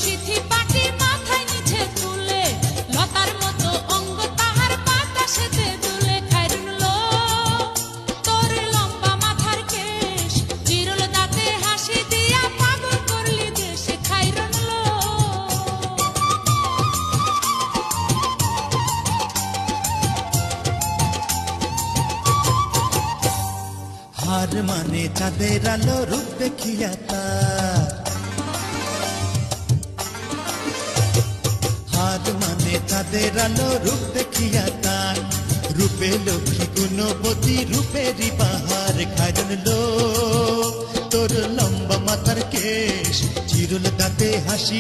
সিথি পাটি মাথায় নিচে তুলে, লতার মতো অঙ্গ তাহার বাতাসেতে দুলে। খাইরুন লো তোর লম্বা মাথার কেশ, চিরল দাঁতে হাসি দিয়া পাগল করলি দেশে। খাইরুন লো হার মানে চাঁদের আলো রূপ দেখিয়া তার, হার মানে চাঁদের আলো রূপ দেখিয়া তার, রূপে লক্ষ্মী গুণবতী রূপেরই বাহার। খাইরুন লো তোর লম্বা মাথার কেশ, চিরল দাঁতে হাসি